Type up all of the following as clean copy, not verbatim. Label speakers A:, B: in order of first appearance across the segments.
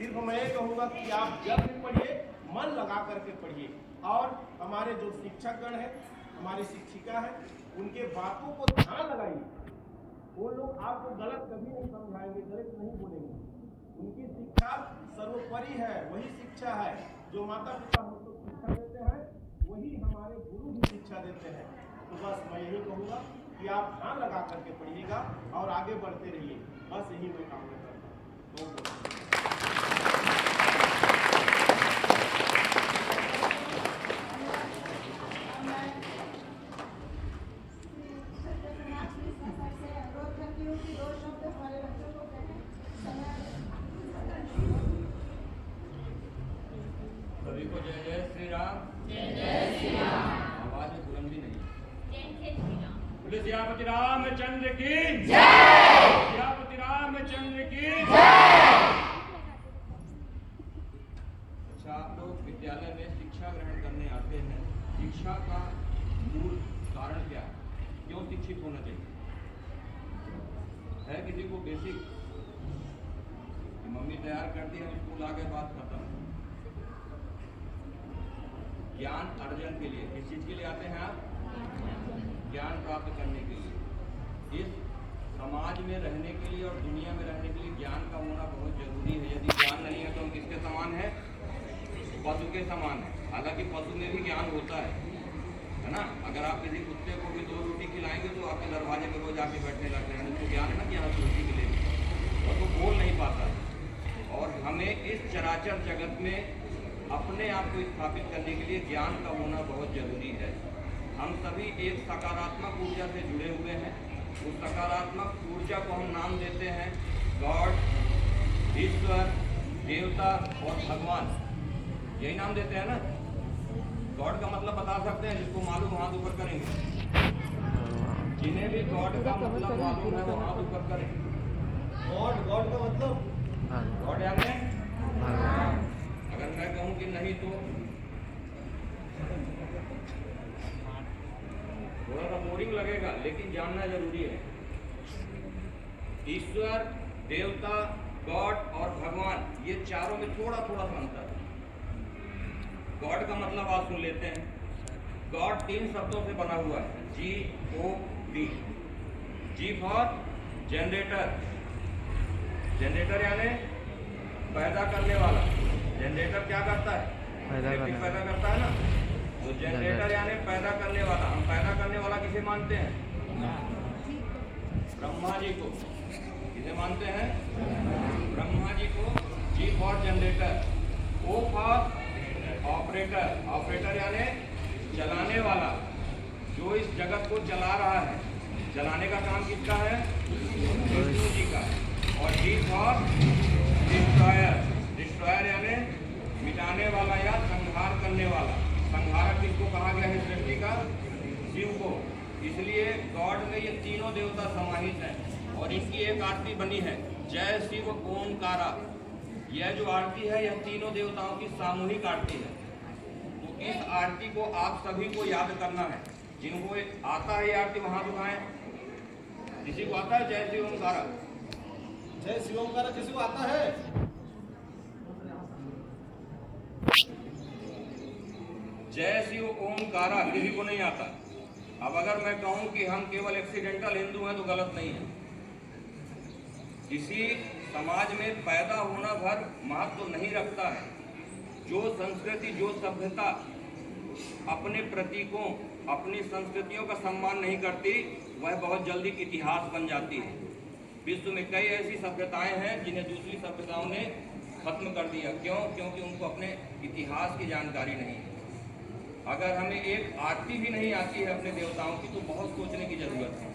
A: सिर्फ मैं ये कहूँगा कि आप जब भी पढ़िए मन लगा करके पढ़िए, और हमारे जो शिक्षकगण हैं, हमारी शिक्षिका है, उनके बातों को ध्यान लगाइए। वो लोग आपको गलत कभी नहीं समझाएंगे, गलत नहीं बोलेंगे। उनकी शिक्षा सर्वोपरि है, वही शिक्षा है जो माता पिता हमको शिक्षा देते हैं, वही हमारे गुरु भी शिक्षा देते हैं। तो बस मैं यही कहूँगा कि आप ध्यान लगा करके पढ़िएगा और आगे बढ़ते रहिए, बस यही मैं कामना करता हूँ।
B: सभी को जय जय श्री राम। जय जय श्री राम। आवाज में बुलंदी नहीं। जय श्री राम। बोले सियापति रामचंद्र की जय। सियापति रामचंद्र की जय। अच्छा, आप लोग विद्यालय में शिक्षा ग्रहण करने आते हैं, शिक्षा का मूल कारण क्या है? क्यों शिक्षित होना चाहिए? है किसी को बेसिक? मम्मी तैयार करती है, स्कूल आ गए, बात खत्म। ज्ञान अर्जन के लिए, किस चीज के लिए आते हैं आप? ज्ञान प्राप्त करने के लिए। इस समाज में रहने के लिए और दुनिया में रहने के लिए ज्ञान का होना बहुत जरूरी है। यदि ज्ञान नहीं है तो हम किसके समान है? पशु के समान है। हालांकि पशु में भी ज्ञान होता है ना। अगर आप किसी कुत्ते को भी 2 रोटी खिलाएंगे तो आपके दरवाजे पर रोज आके बैठने लगते हैं, उसको ज्ञान है ना कि यहाँ रोटी के लिए, और वो बोल नहीं पाता है। और हमें इस चराचर जगत में अपने आप को स्थापित करने के लिए ज्ञान का होना बहुत जरूरी है। हम सभी एक सकारात्मक ऊर्जा से जुड़े हुए हैं। उस सकारात्मक ऊर्जा को हम नाम देते हैं गॉड, ईश्वर, देवता और भगवान। यही नाम देते हैं ना। गॉड का मतलब बता सकते हैं? जिसको मालूम हाथ ऊपर करेंगे। जिन्हें भी गॉड का मतलब मालूम है वो हाथ ऊपर करें। गॉड का मतलब गॉड यानी अगर मैं कहूं कि नहीं तो थोड़ा सा बोरिंग लगेगा, लेकिन जानना जरूरी है। ईश्वर, देवता, गॉड और भगवान, ये चारों में थोड़ा थोड़ा सा अंतर है। गॉड का मतलब आप सुन लेते हैं। गॉड 3 शब्दों से बना हुआ है, G-O-D। Ji for generator. Generator यानी पैदा करने वाला। जनरेटर क्या करता है? पैदा करता है ना। तो जनरेटर यानी पैदा करने वाला। हम पैदा करने वाला किसे मानते हैं? ब्रह्मा जी को। किसे मानते हैं? ब्रह्मा जी को। G for generator. O for operator. Operator यानी चलाने वाला, जो इस जगत को चला रहा है। चलाने का काम किसका है? विष्णु जी का। और जी फॉर डिस्ट्रॉयर। डिस्ट्रॉयर यानी मिटाने वाला या संहार करने वाला। संहारक किसको कहा गया है सृष्टि का? शिव को। इसलिए गॉड में ये तीनों देवता समाहित हैं और इनकी एक आरती बनी है, जय शिव ओमकारा। यह जो आरती है यह तीनों देवताओं की सामूहिक आरती है। तो इस आरती को आप सभी को याद करना है। जिनको आता है ये आरती वहां उठाएं। किसी को आता है जय शिव ओमकारा?
A: जय शिव ओमकारा किसी को आता है?
B: जय शिव ओमकारा किसी को नहीं आता। अब अगर मैं कहूं कि हम केवल एक्सीडेंटल हिंदू हैं तो गलत नहीं है। किसी समाज में पैदा होना भर महत्व नहीं रखता है। जो संस्कृति, जो सभ्यता अपने प्रतीकों, अपनी संस्कृतियों का सम्मान नहीं करती, वह बहुत जल्दी इतिहास बन जाती है। विश्व में कई ऐसी सभ्यताएं हैं जिन्हें दूसरी सभ्यताओं ने खत्म कर दिया। क्यों? क्योंकि उनको अपने इतिहास की जानकारी नहीं है। अगर हमें एक आरती भी नहीं आती है अपने देवताओं की तो बहुत सोचने की जरूरत है।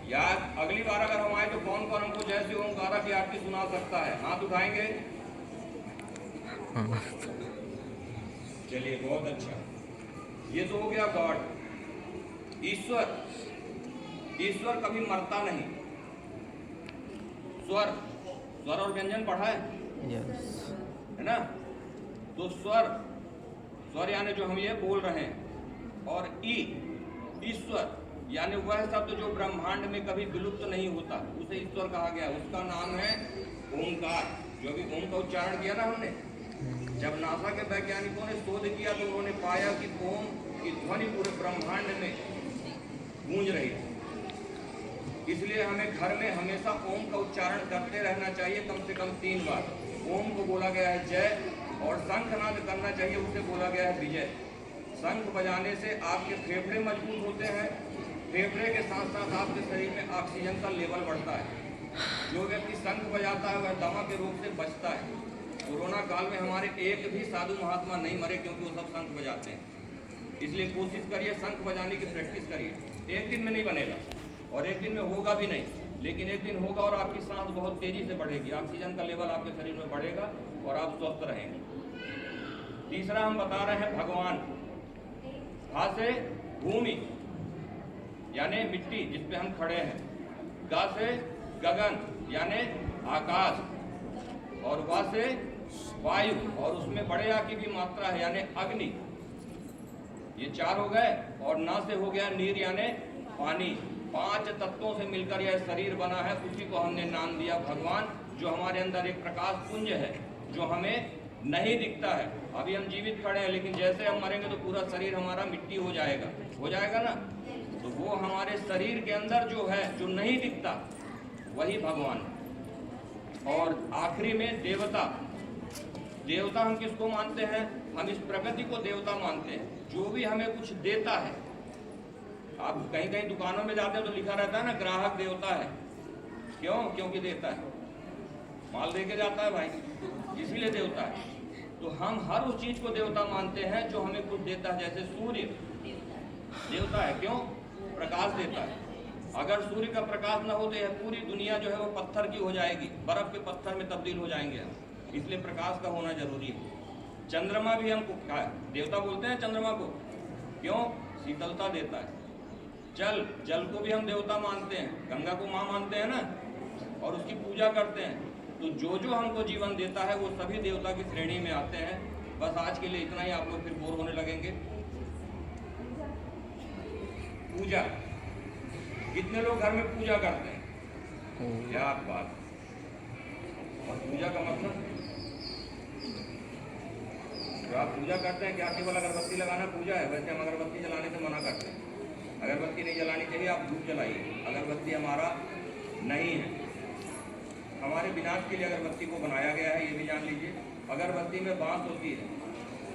B: याद अगली बार अगर हम आए तो कौन कौन हमको जय शिव ओमकारा की आरती सुना सकता है? हाथ उठाएंगे? चलिए, बहुत अच्छा। ये तो हो गया गॉड। ईश्वर, ईश्वर कभी मरता नहीं। स्वर, स्वर और व्यंजन पढ़ा है? है ना। तो स्वर, स्वर यानी जो हम ये बोल रहे हैं, और ईश्वर यानी वह शब्द जो ब्रह्मांड में कभी विलुप्त नहीं होता, उसे ईश्वर कहा गया। उसका नाम है ओमकार, जो भी ओम का उच्चारण किया ना हमने, जब नासा के वैज्ञानिकों ने शोध किया तो उन्होंने पाया कि ओम की ध्वनि पूरे ब्रह्मांड में गूंज रही है। इसलिए हमें घर में हमेशा ओम का उच्चारण करते रहना चाहिए, कम से कम 3 बार। ओम को बोला गया है जय, और शंखनाद करना चाहिए, उसे बोला गया है विजय। शंख बजाने से आपके फेफड़े मजबूत होते हैं, फेफड़े के साथ साथ आपके शरीर में ऑक्सीजन का लेवल बढ़ता है। जो व्यक्ति शंख बजाता है वह दमा के रोग से बचता है। कोरोना काल में हमारे एक भी साधु महात्मा नहीं मरे, क्योंकि वो सब शंख बजाते हैं। इसलिए कोशिश करिए, शंख बजाने की प्रैक्टिस करिए। एक दिन में नहीं बनेगा और एक दिन में होगा भी नहीं, लेकिन एक दिन होगा और आपकी सांस बहुत तेजी से बढ़ेगी, ऑक्सीजन का लेवल आपके शरीर में बढ़ेगा और आप स्वस्थ रहेंगे। तीसरा हम बता रहे हैं भगवान। भा से भूमि यानी मिट्टी जिस पे हम खड़े हैं, गा से गगन यानी आकाश, और वा से वायु, और उसमें बड़े आ की भी मात्रा है यानी अग्नि। ये 4 हो गए, और ना से हो गया नीर यानी पानी। 5 तत्वों से मिलकर यह शरीर बना है, उसी को हमने नाम दिया भगवान, जो हमारे अंदर एक प्रकाश पुंज है जो हमें नहीं दिखता है। अभी हम जीवित खड़े हैं, लेकिन जैसे हम मरेंगे तो पूरा शरीर हमारा मिट्टी हो जाएगा ना। तो वो हमारे शरीर के अंदर जो है, जो नहीं दिखता, वही भगवान। और आखिरी में देवता। देवता हम किसको मानते हैं? हम इस प्रकृति को देवता मानते हैं, जो भी हमें कुछ देता है। आप कहीं कहीं दुकानों में जाते हैं तो लिखा रहता है ना, ग्राहक देवता है। क्यों? क्योंकि देता है, माल दे के जाता है भाई, इसीलिए देवता है। तो हम हर उस चीज को देवता मानते हैं जो हमें कुछ देता है। जैसे सूर्य देवता है, क्यों? प्रकाश देता है। अगर सूर्य का प्रकाश न हो तो यह पूरी दुनिया जो है वो पत्थर की हो जाएगी, बर्फ के पत्थर में तब्दील हो जाएंगे हम, इसलिए प्रकाश का होना जरूरी है। चंद्रमा भी हमको देवता बोलते हैं चंद्रमा को, क्यों? शीतलता देता है। जल को भी हम देवता मानते हैं, गंगा को माँ मानते हैं ना, और उसकी पूजा करते हैं। तो जो हमको जीवन देता है वो सभी देवता की श्रेणी में आते हैं। बस आज के लिए इतना ही, आप लोग फिर बोर होने लगेंगे। पूजा, कितने लोग घर में पूजा करते हैं? क्या बात। और पूजा का मतलब, जो आप पूजा करते हैं, क्या केवल अगरबत्ती लगाना पूजा है? वैसे हम अगरबत्ती जलाने से मना करते हैं। अगरबत्ती नहीं जलानी चाहिए, आप धूप जलाइए। अगरबत्ती हमारा नहीं है, हमारे विनाश के लिए अगरबत्ती को बनाया गया है, ये भी जान लीजिए। अगरबत्ती में बांस होती है,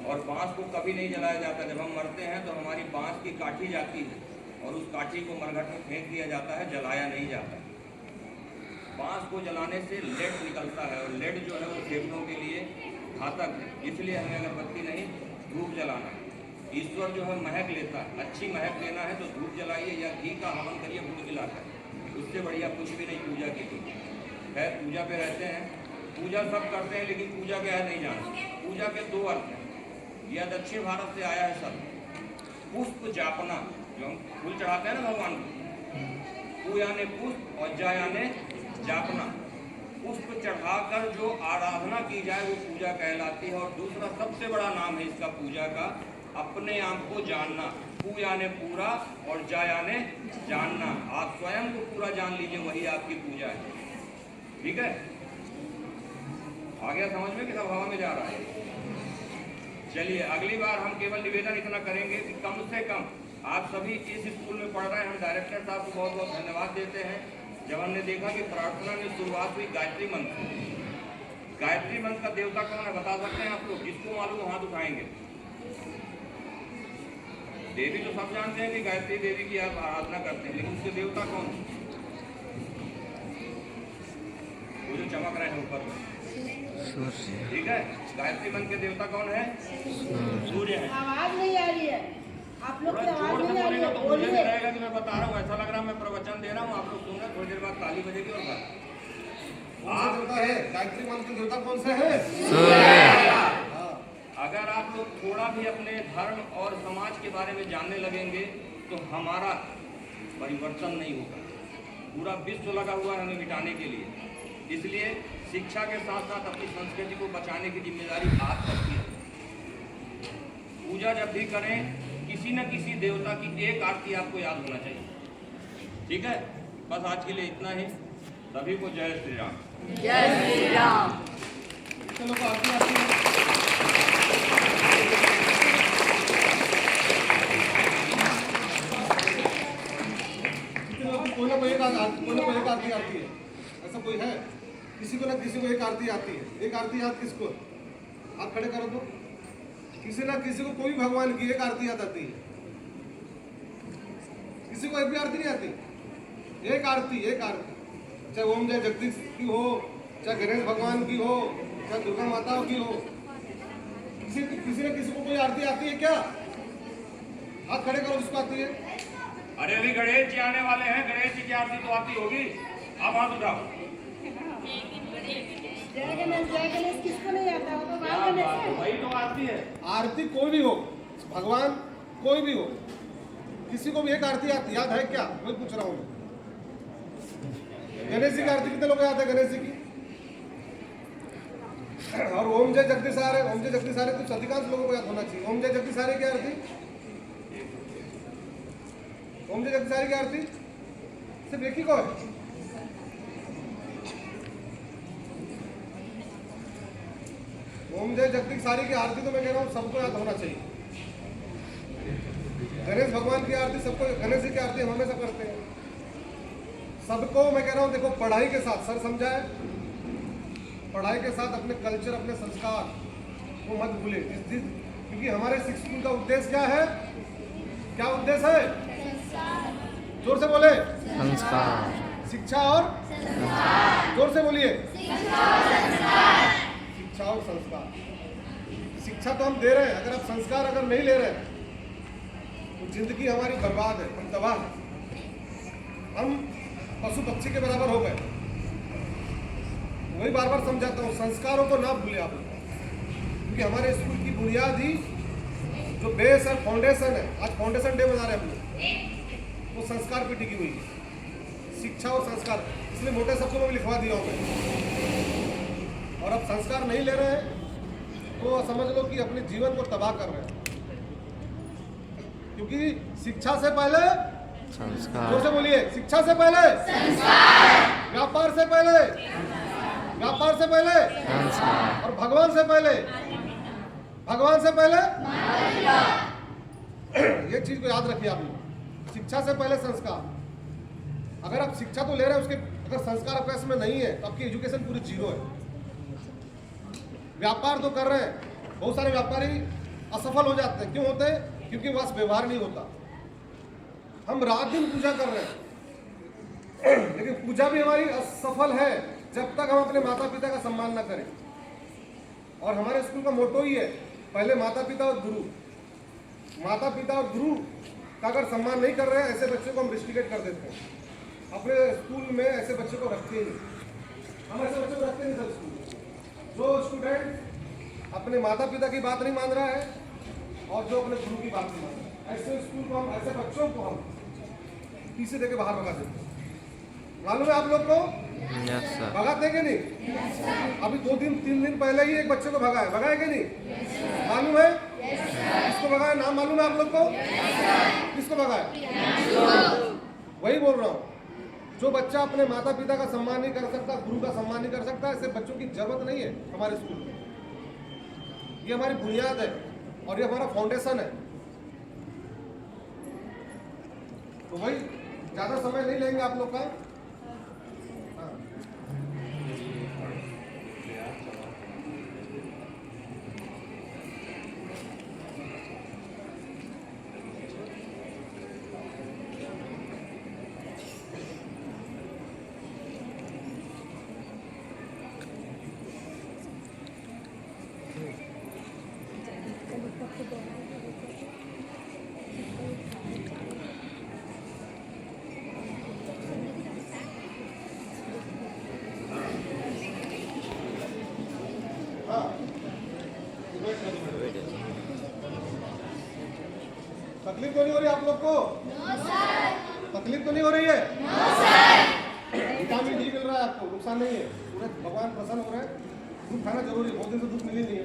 B: और बांस को कभी नहीं जलाया जाता। जब हम मरते हैं तो हमारी बांस की काठी जाती है, और उस काठी को मरघट में फेंक दिया जाता है, जलाया नहीं जाता। बांस को जलाने से लेड निकलता है, और लेड जो है वो फेफड़ों के लिए घातक है। इसलिए हमें अगरबत्ती नहीं, धूप जलाना है। ईश्वर जो है महक लेता है, अच्छी महक लेना है तो धूप जलाइए या घी का हवन करिए गुड़ मिलाकर, उससे बढ़िया कुछ भी नहीं पूजा की। तो खैर, पूजा पे रहते हैं, पूजा सब करते हैं, लेकिन पूजा क्या है नहीं जानते। पूजा के 2 अर्थ हैं, यह दक्षिण भारत से आया है सब। पुष्प जापना, जो हम फूल चढ़ाते हैं ना भगवान को, पू यानी पुष्प और जा यानी जापना। पुष्प चढ़ाकर जो आराधना की जाए वो पूजा कहलाती है। और दूसरा सबसे बड़ा नाम है इसका पूजा का, अपने आप को जानना। पू यानी पूरा और जा यानी जानना। आप स्वयं को पूरा जान लीजिए, वही आपकी पूजा है। ठीक है, आ गया समझ में कि सब हवा में जा रहा है? चलिए, अगली बार हम केवल निवेदन इतना करेंगे कि कम से कम आप सभी इस स्कूल में पढ़ रहे हैं। हम डायरेक्टर साहब को बहुत बहुत धन्यवाद देते हैं। जब हमने देखा कि प्रार्थना में शुरुआत हुई गायत्री मंत्र, गायत्री मंत्र का देवता कौन है बता सकते हैं आप लोग? जिसको मालूम हाथ उठाएंगे। देवी तो सब जानते हैं कि गायत्री देवी की आप आराधना करते हैं, लेकिन उसके देवता कौन है? वो जो चमक रहे हैं ऊपर, ठीक है। गायत्री मंत्र के देवता कौन है? सूर्य है।
C: आवाज नहीं आ रही है, आप लोग की आवाज
B: जोर से
C: नहीं आ रही
B: बोलेगा
C: है,
B: तो मुझे भी
C: बोलिए।
B: रहेगा कि मैं बता रहा हूँ, ऐसा लग रहा है मैं प्रवचन दे रहा हूँ, आप लोग सुन रहे हैं। थोड़ी देर बाद ताली बजेगी और
A: आप देवता है गायत्री मंत्र के देवता कौन से है? अगर आप लोग थोड़ा भी अपने धर्म और समाज के बारे में जानने लगेंगे तो हमारा परिवर्तन नहीं होगा। पूरा विश्व लगा हुआ है हमें मिटाने के लिए। इसलिए शिक्षा के साथ साथ अपनी संस्कृति को बचाने की जिम्मेदारी आप सबकी है। पूजा जब भी करें, किसी न किसी देवता की एक आरती आपको याद होना चाहिए। ठीक है, बस आज के लिए इतना ही। सभी को जय श्री राम।
C: जय श्री राम।
D: कितने लोग को आरती आती है? कितने लोग कोई ना कोई एक आरती आती है? ऐसा कोई है? किसी को ना किसी को एक आरती आती है। एक आरती याद किसको? हाथ खड़े करो तो। किसी ना किसी को कोई भगवान की एक आरती याद आती है। किसी को एक भी आरती नहीं आती? एक आरती चाहे ओम जय जगदीश की हो, चाहे गणेश भगवान की हो, चाहे दुर्गा माता की हो, किसी न किसी को कोई आरती आती है क्या? हाथ खड़े करो जिसको आती है।
B: अरे अभी गणेश जी आने वाले हैं, गणेश जी की आरती तो आती होगी। आप हाथ उठाओ।
C: जय गणेश किसको नहीं आता? वो तो बाल गणेश है।
B: वही तो आरती है।
D: आरती कोई भी हो, भगवान कोई भी हो, किसी को भी एक आरती याद है क्या? मैं पूछ रहा हूँ। गणेश जी की आरती कितने लोग याद है? गणेश जी की और ओम जय जगदीश आ रहे, ओम जय जगदीश आ रहे तो अधिकांश लोगों को याद होना चाहिए। ओम जय जगदीश आ रही की आरती, ओम जय जगदीश आ रही की आरती सिर्फ एक ही को है। ओम जय जगदीश सारी की आरती तो मैं कह रहा हूँ सबको याद होना चाहिए। गणेश भगवान की आरती सबको, गणेश जी की आरती हम हमेशा करते हैं। सबको मैं कह रहा हूँ देखो, पढ़ाई के साथ सर समझाए, पढ़ाई के साथ अपने कल्चर, अपने संस्कार को मत भूले। क्योंकि हमारे स्कूल का उद्देश्य क्या है? क्या उद्देश्य है? जोर से बोले।
E: संस्कार,
D: शिक्षा और जोर से बोलिए। शिक्षा और संस्कार। शिक्षा तो हम दे रहे हैं, अगर आप संस्कार अगर नहीं ले रहे हैं तो जिंदगी हमारी बर्बाद है, हम तबाह हैं, हम पशु पक्षी के बराबर हो गए। वही बार बार समझाता हूँ, संस्कारों को ना भूले आप लोग, क्योंकि हमारे स्कूल की बुनियादी जो बेस है, फाउंडेशन है, आज फाउंडेशन डे मना रहे हैं हम लोग, वो संस्कार पे टिकी हुई है। शिक्षा और संस्कार, इसलिए मोटे शब्दों में लिखवा दिया हूँ मैं। और अब संस्कार नहीं ले रहे हैं तो समझ लो कि अपने जीवन को तबाह कर रहे हैं। क्योंकि शिक्षा से पहले
E: संस्कार,
D: जोर से बोलिए, शिक्षा से पहले संस्कार, व्यापार से पहले, व्यापार से पहले
E: संस्कार,
D: और भगवान से पहले, भगवान से पहले ये चीज को याद रखिए आप लोग। शिक्षा से पहले संस्कार। अगर आप शिक्षा तो ले रहे हैं, उसके अगर संस्कार आपके इसमें नहीं है तो आपकी एजुकेशन पूरी जीरो है। व्यापार तो कर रहे हैं, बहुत सारे व्यापारी असफल हो जाते हैं। क्यों होते हैं? क्योंकि वहां व्यवहार नहीं होता। हम रात दिन पूजा कर रहे हैं, लेकिन पूजा भी हमारी असफल है जब तक हम अपने माता पिता का सम्मान ना करें। और हमारे स्कूल का मोटो ही है, पहले माता पिता और गुरु। माता पिता और गुरु का अगर सम्मान नहीं कर रहे हैं, ऐसे बच्चों को हम रिस्ट्रिकेट कर देते हैं। अपने स्कूल में ऐसे बच्चों को रखते ही नहीं, हम ऐसे बच्चों को रखते नहीं सर स्कूल में। जो स्टूडेंट अपने माता पिता की बात नहीं मान रहा है और जो अपने गुरु की बात नहीं मान रहा है, ऐसे स्कूल को हम, ऐसे बच्चों को हम पीछे देके बाहर भगा देते हैं। मालूम है आप लोग को?
E: यस सर,
D: भगाते कि नहीं? अभी 2-3 दिन पहले ही एक बच्चे को भगाया कि नहीं? मालूम है? किसको भगाया? नाम मालूम है आप लोग को? किसको भगाया? वही बोल रहा हूँ, जो बच्चा अपने माता पिता का सम्मान नहीं कर सकता, गुरु का सम्मान नहीं कर सकता, ऐसे बच्चों की जरूरत नहीं है हमारे स्कूल में। ये हमारी बुनियाद है और ये हमारा फाउंडेशन है। तो भाई ज्यादा समय नहीं लेंगे आप लोग का। हाँ। तकलीफ तो नहीं हो रही आप लोग को? तकलीफ तो नहीं हो रही है? विटामिन डी मिल रहा है आपको, नुकसान नहीं है। पूरे भगवान प्रसन्न हो रहे हैं। दूध खाना जरूरी है, बहुत दिन से दूध मिली नहीं है।